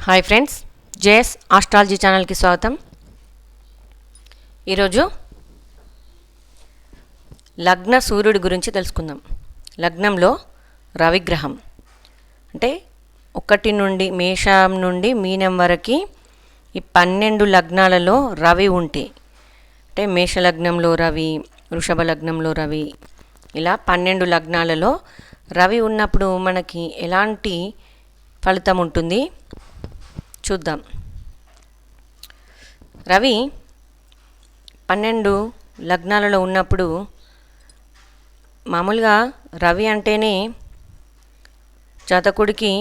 Hi friends, JS astrology ఛానల్కి స్వాగతం. ఈరోజు లగ్న సూర్యుడి గురించి తెలుసుకుందాం. లగ్నంలో రవిగ్రహం అంటే 1 నుండి మేషం నుండి మీనం వరకు ఈ 12 లగ్నాలలో రవి ఉంటే, అంటే మేష లగ్నంలో రవి, వృషభ లగ్నంలో రవి, ఇలా 12 లగ్నాలలో రవి ఉన్నప్పుడు మనకి ఎలాంటి ఫలితం ఉంటుంది చూద్దాం. రవి 12 లగ్నాలలో ఉన్నప్పుడు మామూలుగా రవి అంటేనే జాతకుడికి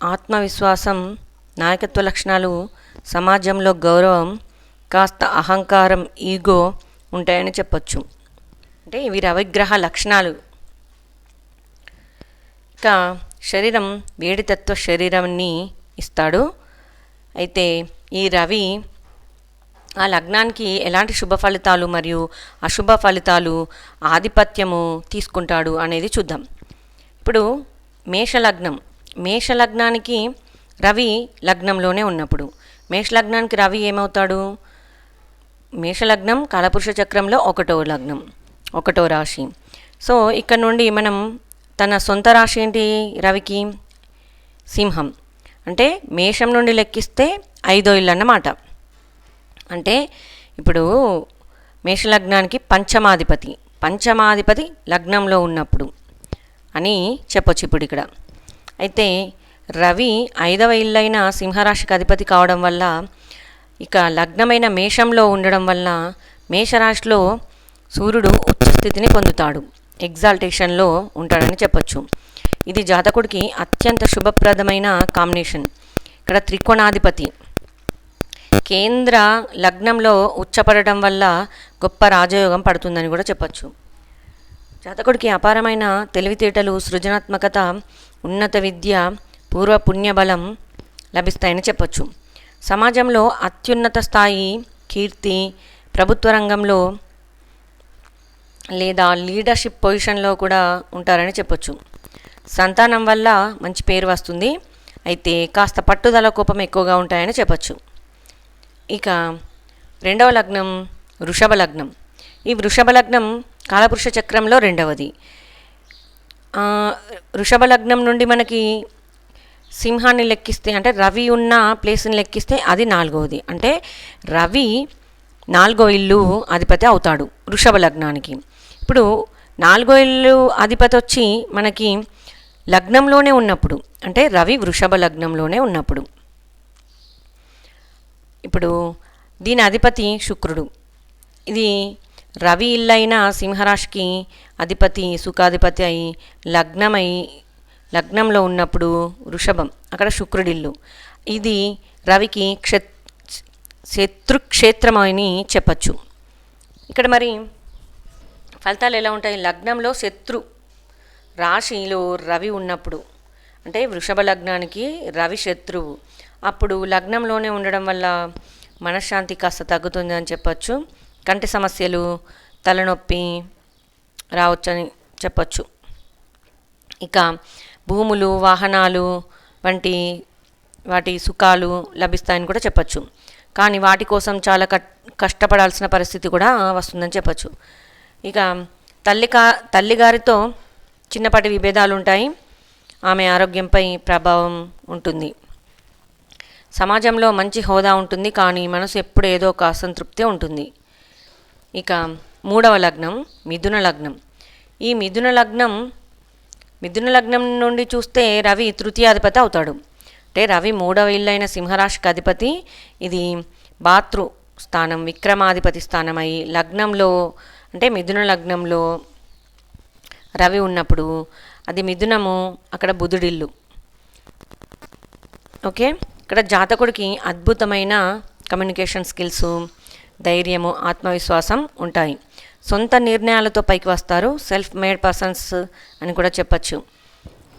ఆత్మవిశ్వాసం, నాయకత్వ లక్షణాలు, సమాజంలో గౌరవం, కాస్త అహంకారం, ఈగో ఉంటాయని చెప్పొచ్చు. అంటే ఇవి రవిగ్రహ లక్షణాలు. ఇక శరీరం వేడితత్వ శరీరాన్ని ఇస్తాడు. అయితే ఈ రవి ఆ లగ్నానికి ఎలాంటి శుభ ఫలితాలు మరియు అశుభ ఫలితాలు, ఆధిపత్యము తీసుకుంటాడు అనేది చూద్దాం. ఇప్పుడు మేషలగ్నానికి రవి లగ్నంలోనే ఉన్నప్పుడు, మేషలగ్నానికి రవి ఏమవుతాడు? మేషలగ్నం కాలపురుష చక్రంలో 1వ లగ్నం, 1వ రాశి. సో ఇక్కడ నుండి మనం తన సొంత రాశి ఏంటి రవికి? సింహం. అంటే మేషం నుండి లెక్కిస్తే 5వ ఇల్లు అన్నమాట. అంటే ఇప్పుడు మేషలగ్నానికి పంచమాధిపతి లగ్నంలో ఉన్నప్పుడు అని చెప్పొచ్చు ఇప్పుడు ఇక్కడ. అయితే రవి 5వ ఇల్లైన సింహరాశికి అధిపతి కావడం వల్ల, ఇక లగ్నమైన మేషంలో ఉండడం వల్ల మేషరాశిలో సూర్యుడు ఉచ్చస్థితిని పొందుతాడు, ఎగ్జాల్టేషన్లో ఉంటాడని చెప్పొచ్చు. ఇది జాతకుడికి అత్యంత శుభప్రదమైన కాంబినేషన్. ఇక్కడ త్రికోణాధిపతి కేంద్ర లగ్నంలో ఉచ్చపడటం వల్ల గొప్ప రాజయోగం పడుతుందని కూడా చెప్పచ్చు. జాతకుడికి అపారమైన తెలివితేటలు, సృజనాత్మకత, ఉన్నత విద్య, పూర్వ పుణ్యబలం లభిస్తాయని చెప్పచ్చు. సమాజంలో అత్యున్నత స్థాయి, కీర్తి, ప్రభుత్వ రంగంలో లేదా లీడర్షిప్ పొజిషన్లో కూడా ఉంటారని చెప్పొచ్చు. సంతానం వల్ల మంచి పేరు వస్తుంది. అయితే కాస్త పట్టుదల, కోపం ఎక్కువగా ఉంటాయని చెప్పచ్చు. ఇక 2వ లగ్నం వృషభ లగ్నం. ఈ వృషభ లగ్నం కాలపురుష చక్రంలో 2వది. వృషభ లగ్నం నుండి మనకి సింహాన్ని లెక్కిస్తే, అంటే రవి ఉన్న ప్లేస్ని లెక్కిస్తే అది 4వది. అంటే రవి 4వ ఇల్లు అధిపతి అవుతాడు వృషభ లగ్నానికి. ఇప్పుడు 4వ ఇల్లు అధిపతి వచ్చి మనకి లగ్నంలోనే ఉన్నప్పుడు, అంటే రవి వృషభ లగ్నంలోనే ఉన్నప్పుడు, ఇప్పుడు దీని అధిపతి శుక్రుడు. ఇది రవి ఇల్లైన సింహరాశికి అధిపతి, సుఖాధిపతి అయి లగ్నంలో ఉన్నప్పుడు వృషభం, అక్కడ శుక్రుడిల్లు. ఇది రవికి శత్రుక్షేత్రం అని చెప్పచ్చు. ఇక్కడ మరి ఫలితాలు ఎలా ఉంటాయి? లగ్నంలో శత్రు రాశిలో రవి ఉన్నప్పుడు, అంటే వృషభ లగ్నానికి రవి శత్రువు, అప్పుడు లగ్నంలోనే ఉండడం వల్ల మనశ్శాంతి కాస్త తగ్గుతుంది అని చెప్పచ్చు. కంటి సమస్యలు, తలనొప్పి రావచ్చని చెప్పచ్చు. ఇక భూములు, వాహనాలు వంటి వాటి సుఖాలు లభిస్తాయని కూడా చెప్పచ్చు. కానీ వాటి కోసం చాలా కష్టపడాల్సిన పరిస్థితి కూడా వస్తుందని చెప్పచ్చు. ఇక తల్లిగారితో చిన్నపాటి విభేదాలు ఉంటాయి. ఆమె ఆరోగ్యంపై ప్రభావం ఉంటుంది. సమాజంలో మంచి హోదా ఉంటుంది, కానీ మనసు ఎప్పుడు ఏదో ఒక అసంతృప్తి ఉంటుంది. ఇక 3వ లగ్నం మిథున లగ్నం. ఈ మిథున లగ్నం నుండి చూస్తే రవి తృతీయాధిపతి అవుతాడు. అంటే రవి 3వ ఇల్లైన సింహరాశికి అధిపతి. ఇది భాతృ స్థానం, విక్రమాధిపతి స్థానం అయి లగ్నంలో, అంటే మిథున లగ్నంలో రవి ఉన్నప్పుడు అది మిథునము, అక్కడ బుధుడిల్లు. ఓకే, ఇక్కడ జాతకుడికి అద్భుతమైన కమ్యూనికేషన్ స్కిల్స్, ధైర్యము, ఆత్మవిశ్వాసం ఉంటాయి. సొంత నిర్ణయాలతో పైకి వస్తారు. సెల్ఫ్ మేడ్ పర్సన్స్ అని కూడా చెప్పచ్చు.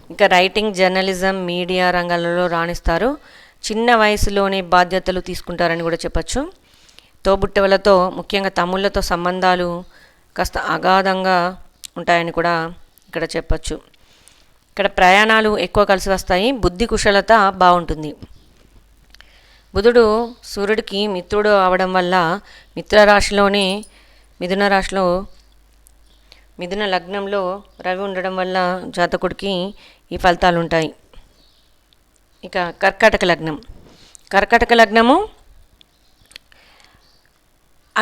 ఇంకా రైటింగ్, జర్నలిజం, మీడియా రంగాలలో రాణిస్తారు. చిన్న వయసులోనే బాధ్యతలు తీసుకుంటారని కూడా చెప్పచ్చు. తోబుట్టువులతో, ముఖ్యంగా తమ్ముళ్ళతో సంబంధాలు కాస్త అగాధంగా ఉంటాయని కూడా ఇక్కడ చెప్పచ్చు. ఇక్కడ ప్రయాణాలు ఎక్కువ కలిసి వస్తాయి, బుద్ధి కుశలత బాగుంటుంది. బుధుడు సూర్యుడికి మిత్రుడు అవడం వల్ల మిత్రరాశిలోనే మిథున రాశిలో మిథున లగ్నంలో రవి ఉండడం వల్ల జాతకుడికి ఈ ఫలితాలు ఉంటాయి. ఇక కర్కాటక లగ్నము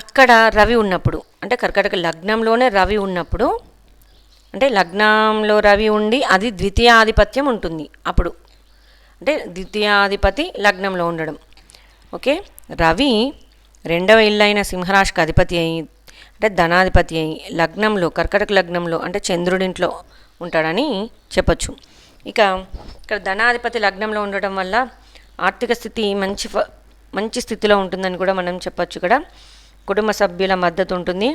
అక్కడ రవి ఉన్నప్పుడు, అంటే కర్కాటక లగ్నంలోనే రవి ఉన్నప్పుడు, అంటే లగ్నంలో రవి ఉండి అది ద్వితీయాధిపత్యం ఉంటుంది అప్పుడు, అంటే ద్వితీయాధిపతి లగ్నంలో ఉండడం. ఓకే, రవి 2వ ఇల్లు అయిన సింహరాశికి అధిపతి అయి, అంటే ధనాధిపతి అయి లగ్నంలో కర్కాటక లగ్నంలో అంటే చంద్రుడింట్లో ఉంటాడని చెప్పచ్చు. ఇక ఇక్కడ ధనాధిపతి లగ్నంలో ఉండడం వల్ల ఆర్థిక స్థితి మంచి స్థితిలో ఉంటుందని కూడా మనం చెప్పచ్చు. ఇక్కడ కుటుంబ సభ్యుల మద్దతు ఉంటుంది,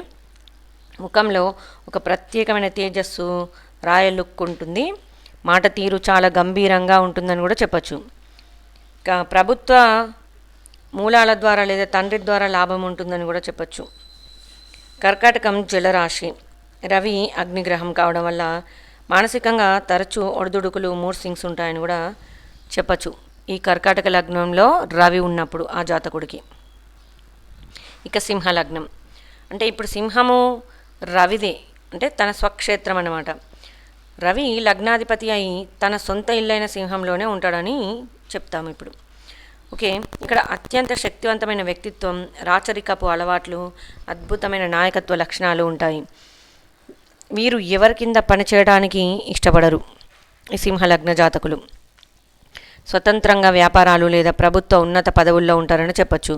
ముఖంలో ఒక ప్రత్యేకమైన తేజస్సు రాయల్ లుక్ ఉంటుంది, మాట తీరు చాలా గంభీరంగా ఉంటుందని కూడా చెప్పచ్చు. ఇక ప్రభుత్వ మూలాల ద్వారా లేదా తండ్రి ద్వారా లాభం ఉంటుందని కూడా చెప్పచ్చు. కర్కాటకం జలరాశి, రవి అగ్నిగ్రహం కావడం వల్ల మానసికంగా తరచూ ఒడిదుడుకులు మూడ్ స్వింగ్స్ ఉంటాయని కూడా చెప్పచ్చు ఈ కర్కాటక లగ్నంలో రవి ఉన్నప్పుడు ఆ జాతకుడికి. ఇక సింహలగ్నం, అంటే ఇప్పుడు సింహము రవిదే, అంటే తన స్వక్షేత్రం అన్నమాట. రవి లగ్నాధిపతి అయి తన సొంత ఇల్లైన సింహంలోనే ఉంటాడని చెప్తాము ఇప్పుడు. ఓకే, ఇక్కడ అత్యంత శక్తివంతమైన వ్యక్తిత్వం, రాచరికపు అలవాట్లు, అద్భుతమైన నాయకత్వ లక్షణాలు ఉంటాయి. వీరు ఎవరి కింద పనిచేయడానికి ఇష్టపడరు ఈ సింహలగ్న జాతకులు. స్వతంత్రంగా వ్యాపారాలు లేదా ప్రభుత్వ ఉన్నత పదవుల్లో ఉంటారని చెప్పచ్చు.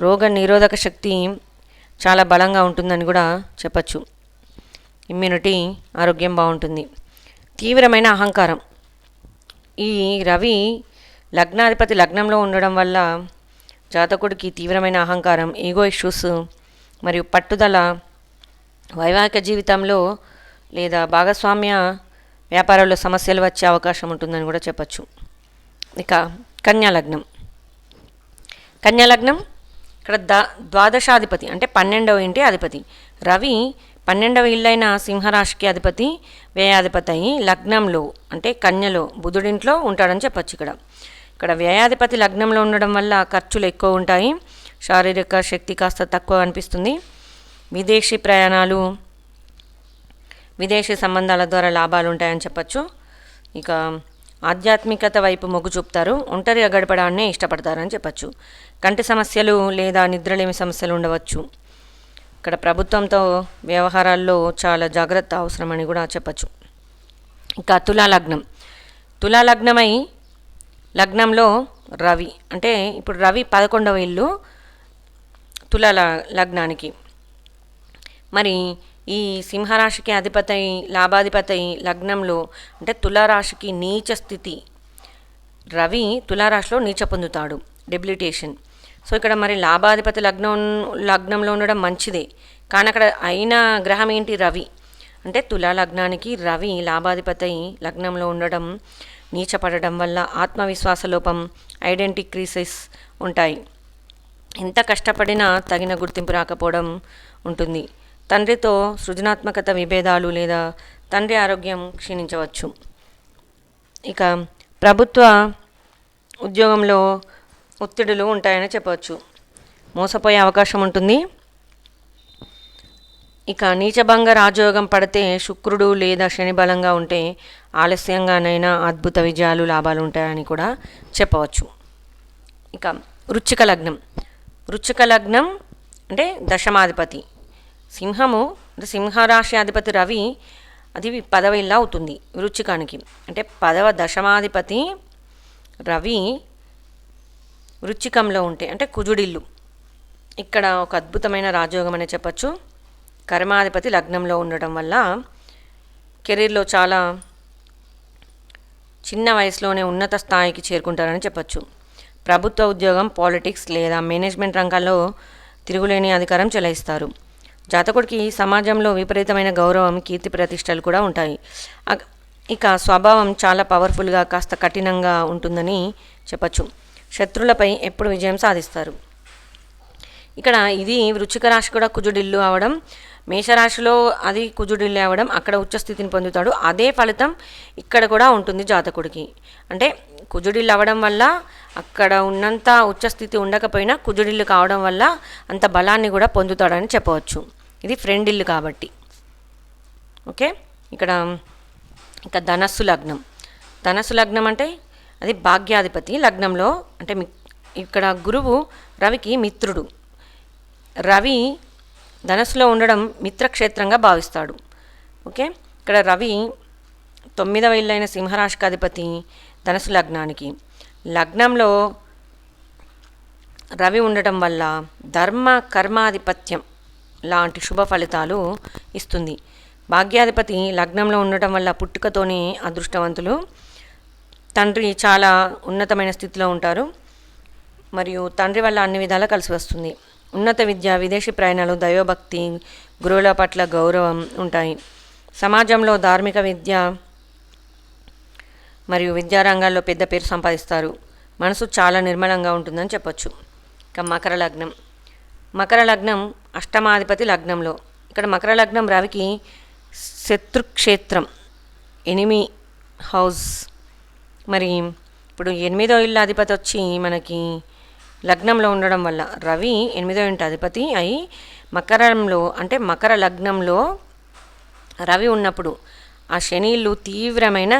రోగ నిరోధక శక్తి చాలా బలంగా ఉంటుందని కూడా చెప్పచ్చు. ఇమ్యూనిటీ ఆరోగ్యం బాగుంటుంది. తీవ్రమైన అహంకారం, ఈ రవి లగ్నాధిపతి లగ్నంలో ఉండడం వల్ల జాతకుడికి తీవ్రమైన అహంకారం, ఈగో ఇష్యూస్ మరియు పట్టుదల వైవాహిక జీవితంలో లేదా భాగస్వామ్య వ్యాపారాల్లో సమస్యలు వచ్చే అవకాశం ఉంటుందని కూడా చెప్పచ్చు. ఇక కన్యాలగ్నం ఇక్కడ ద్వాదశాధిపతి అంటే 12వ ఇంటి అధిపతి. రవి 12వ ఇల్లైన సింహరాశికి అధిపతి, వ్యయాధిపతి అయి లగ్నంలో అంటే కన్యలో బుధుడింట్లో ఉంటాడని చెప్పచ్చు. ఇక్కడ వ్యయాధిపతి లగ్నంలో ఉండడం వల్ల ఖర్చులు ఎక్కువ ఉంటాయి, శారీరక శక్తి కాస్త తక్కువ అనిపిస్తుంది. విదేశీ ప్రయాణాలు, విదేశీ సంబంధాల ద్వారా లాభాలు ఉంటాయని చెప్పచ్చు. ఇక ఆధ్యాత్మికత వైపు మొగ్గు చూపుతారు, ఒంటరిగా గడపడాన్నే ఇష్టపడతారని చెప్పచ్చు. కంటి సమస్యలు లేదా నిద్రలేమి సమస్యలు ఉండవచ్చు. ఇక్కడ ప్రభుత్వంతో వ్యవహారాల్లో చాలా జాగ్రత్త అవసరమని కూడా చెప్పచ్చు. ఇంకా తులాలగ్నమై లగ్నంలో రవి, అంటే ఇప్పుడు రవి 11వ ఇల్లు తులా లగ్నానికి. మరి ఈ సింహరాశికి అధిపతి లాభాధిపతి లగ్నంలో అంటే తులారాశికి నీచ స్థితి, రవి తులారాశిలో నీచ పొందుతాడు, డెబిలిటేషన్. సో ఇక్కడ మరి లాభాధిపతి లగ్నంలో ఉండడం మంచిదే, కానీ అక్కడ అయిన గ్రహం ఏంటి? రవి. అంటే తులా లగ్నానికి రవి లాభాధిపతి లగ్నంలో ఉండడం, నీచపడడం వల్ల ఆత్మవిశ్వాస లోపం, ఐడెంటిటీ క్రైసిస్ ఉంటాయి. ఎంత కష్టపడినా తగిన గుర్తింపు రాకపోవడం ఉంటుంది. తండ్రితో సృజనాత్మకత విభేదాలు లేదా తండ్రి ఆరోగ్యం క్షీణించవచ్చు. ఇక ప్రభుత్వ ఉద్యోగంలో ఒత్తిడులు ఉంటాయని చెప్పవచ్చు, మోసపోయే అవకాశం ఉంటుంది. ఇక నీచభంగ రాజయోగం పడితే శుక్రుడు లేదా శని బలంగా ఉంటే ఆలస్యంగానైనా అద్భుత విజయాలు లాభాలు ఉంటాయని కూడా చెప్పవచ్చు. ఇక వృశ్చిక లగ్నం అంటే దశమాధిపతి సింహము, అంటే సింహరాశి అధిపతి రవి, అది 10వ ఇల్లు అవుతుంది వృశ్చికానికి. అంటే 10వ దశమాధిపతి రవి వృశ్చికంలో ఉంటే అంటే కుజుడిల్లు. ఇక్కడ ఒక అద్భుతమైన రాజయోగం అనే చెప్పచ్చు. కర్మాధిపతి లగ్నంలో ఉండటం వల్ల కెరీర్లో చాలా చిన్న వయసులోనే ఉన్నత స్థాయికి చేరుకుంటారని చెప్పచ్చు. ప్రభుత్వ ఉద్యోగం, పాలిటిక్స్ లేదా మేనేజ్మెంట్ రంగాల్లో తిరుగులేని అధికారం చెలాయిస్తారు. జాతకుడికి సమాజంలో విపరీతమైన గౌరవం, కీర్తి ప్రతిష్టలు కూడా ఉంటాయి. ఇక స్వభావం చాలా పవర్ఫుల్గా, కాస్త కఠినంగా ఉంటుందని చెప్పచ్చు. శత్రులపై ఎప్పుడు విజయం సాధిస్తారు. ఇక్కడ ఇది వృశ్చిక రాశి కూడా కుజుడిల్లు అవడం మేషరాశిలో అది కుజుడిల్లు అవ్వడం, అక్కడ ఉచ్చస్థితిని పొందుతాడు. అదే ఫలితం ఇక్కడ కూడా ఉంటుంది జాతకుడికి. అంటే కుజుడిల్లు అవ్వడం వల్ల అక్కడ ఉన్నంత ఉచ్చస్థితి ఉండకపోయినా కుజుడిల్లు కావడం వల్ల అంత బలాన్ని కూడా పొందుతాడని చెప్పవచ్చు. ఇది ఫ్రెండ్ ఇల్లు కాబట్టి. ఓకే, ఇక్కడ ఇంకా ధనస్సు లగ్నం. ధనస్సు లగ్నం అంటే అది భాగ్యాధిపతి లగ్నంలో. అంటే ఇక్కడ గురువు రవికి మిత్రుడు. రవి ధనస్సులో ఉండడం మిత్రక్షేత్రంగా భావిస్తాడు. ఓకే, ఇక్కడ రవి 9వ ఇల్లైన సింహరాశికి అధిపతి ధనస్సు లగ్నానికి. లగ్నంలో రవి ఉండటం వల్ల ధర్మ కర్మాధిపత్యం లాంటి శుభ ఫలితాలు ఇస్తుంది. భాగ్యాధిపతి లగ్నంలో ఉండటం వల్ల పుట్టుకతోనే అదృష్టవంతులు. తండ్రి చాలా ఉన్నతమైన స్థితిలో ఉంటారు మరియు తండ్రి వల్ల అన్ని విధాలా కలిసి వస్తుంది. ఉన్నత విద్య, విదేశీ ప్రయాణాలు, దైవభక్తి, గురువుల పట్ల గౌరవం ఉంటాయి. సమాజంలో ధార్మిక విద్య మరియు విద్యారంగాల్లో పెద్ద పేరు సంపాదిస్తారు. మనసు చాలా నిర్మలంగా ఉంటుందని చెప్పొచ్చు. ఇక మకర లగ్నం. మకర లగ్నం అష్టమాధిపతి లగ్నంలో. ఇక్కడ మకర లగ్నం రవికి శత్రుక్షేత్రం, ఎనిమి హౌస్. మరి ఇప్పుడు 8వ ఇల్లు అధిపతి వచ్చి మనకి లగ్నంలో ఉండడం వల్ల రవి 8వ ఇంటి అధిపతి అయి మకరంలో అంటే మకర లగ్నంలో రవి ఉన్నప్పుడు ఆ శని ఇల్లు తీవ్రమైన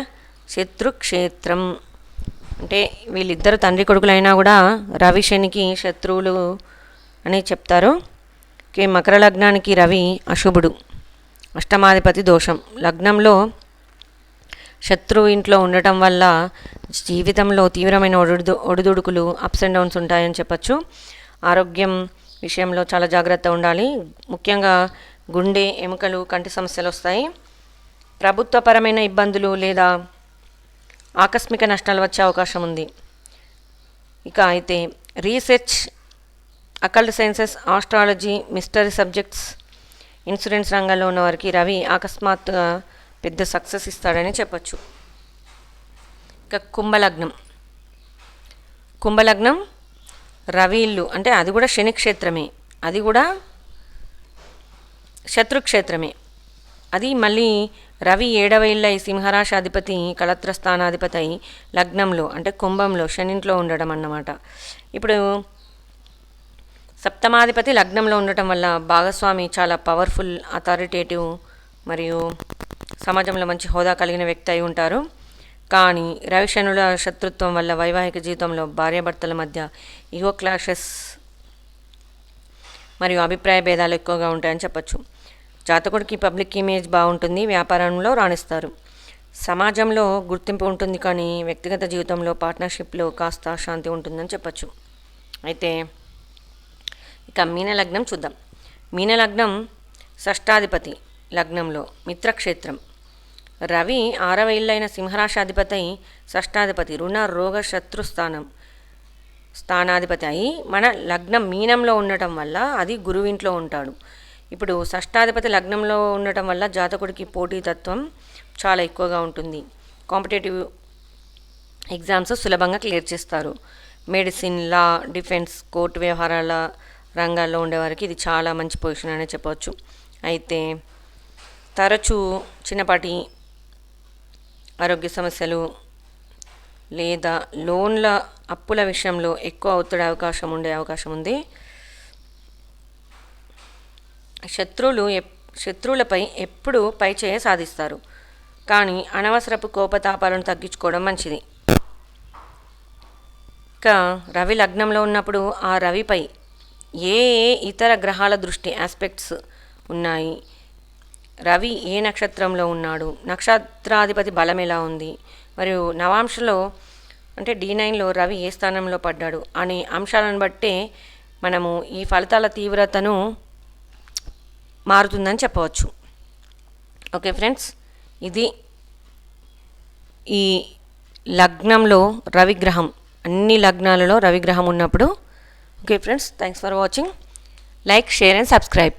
శత్రుక్షేత్రం. అంటే వీళ్ళిద్దరు తండ్రి కొడుకులైనా కూడా రవి శనికి శత్రువులు అని చెప్తారు. మకర లగ్నానికి రవి అశుభుడు, అష్టమాధిపతి దోషం. లగ్నంలో శత్రువు ఇంట్లో ఉండటం వల్ల జీవితంలో తీవ్రమైన ఒడిదుడుకులు, అప్స్ అండ్ డౌన్స్ ఉంటాయని చెప్పచ్చు. ఆరోగ్యం విషయంలో చాలా జాగ్రత్త ఉండాలి. ముఖ్యంగా గుండె, ఎముకలు, కంటి సమస్యలు వస్తాయి. ప్రభుత్వపరమైన ఇబ్బందులు లేదా ఆకస్మిక నష్టాలు వచ్చే అవకాశం ఉంది. ఇక అయితే research, occult sciences, astrology, mystery subjects, insurance రంగంలో ఉన్న వారికి రవి అకస్మాత్తుగా పెద్ద సక్సెస్ ఇస్తాడని చెప్పచ్చు. ఇక కుంభలగ్నం. కుంభలగ్నం రవి ఇల్లు అంటే అది కూడా శనిక్షేత్రమే, అది కూడా శత్రుక్షేత్రమే. అది మళ్ళీ రవి 7వ ఇల్లు అయి సింహరాశి అధిపతి, కళత్ర స్థానాధిపతి అయి లగ్నంలో అంటే కుంభంలో శనింట్లో ఉండడం అన్నమాట. ఇప్పుడు సప్తమాధిపతి లగ్నంలో ఉండటం వల్ల భాగస్వామి చాలా పవర్ఫుల్, అథారిటేటివ్ మరియు సమాజంలో మంచి హోదా కలిగిన వ్యక్తి అయి ఉంటారు. కానీ రవి శనుల శత్రుత్వం వల్ల వైవాహిక జీవితంలో భార్యాభర్తల మధ్య ఈగో క్లాషెస్ మరియు అభిప్రాయ భేదాలు ఎక్కువగా ఉంటాయని చెప్పచ్చు. జాతకుడికి పబ్లిక్ ఇమేజ్ బాగుంటుంది, వ్యాపారంలో రాణిస్తారు, సమాజంలో గుర్తింపు ఉంటుంది. కానీ వ్యక్తిగత జీవితంలో పార్ట్నర్షిప్లో కాస్త శాంతి ఉంటుందని చెప్పచ్చు. అయితే ఇక మీనలగ్నం చూద్దాం. మీనలగ్నం షష్టాధిపతి లగ్నంలో మిత్రక్షేత్రం. రవి 6వ ఇల్లైన సింహరాశి అధిపతి, షష్టాధిపతి, రుణ రోగ శత్రు స్థానాధిపతి అయి మన లగ్నం మీనంలో ఉండటం వల్ల అది గురువింట్లో ఉంటాడు. ఇప్పుడు షష్టాధిపతి లగ్నంలో ఉండటం వల్ల జాతకుడికి పోటీతత్వం చాలా ఎక్కువగా ఉంటుంది. కాంపిటేటివ్ ఎగ్జామ్స్ సులభంగా క్లియర్ చేస్తారు. మెడిసిన్, లా, డిఫెన్స్, కోర్టు వ్యవహారాల రంగాల్లో ఉండేవారికి ఇది చాలా మంచి పొజిషన్ అనే చెప్పవచ్చు. అయితే తరచూ చిన్నపాటి ఆరోగ్య సమస్యలు లేదా లోన్ల అప్పుల విషయంలో ఎక్కువ ఒత్తిడి ఉండే అవకాశం ఉంది. శత్రువులపై ఎప్పుడూ పైచేయ సాధిస్తారు. కానీ అనవసరపు కోపతాపాలను తగ్గించుకోవడం మంచిది. ఇక రవి లగ్నంలో ఉన్నప్పుడు ఆ రవిపై ఏ ఇతర గ్రహాల దృష్టి ఆస్పెక్ట్స్ ఉన్నాయి, రవి ఏ నక్షత్రంలో ఉన్నాడు, నక్షత్రాధిపతి బలం ఎలా ఉంది, మరియు నవాంశలో అంటే D9లో రవి ఏ స్థానంలో పడ్డాడు అనే అంశాలను బట్టే మనము ఈ ఫలితాల తీవ్రతను మారుతుందని చెప్పవచ్చు. ఓకే ఫ్రెండ్స్, ఇది ఈ లగ్నంలో రవిగ్రహం, అన్ని లగ్నాలలో రవిగ్రహం ఉన్నప్పుడు. Okay friends, thanks for watching. Like, share and subscribe.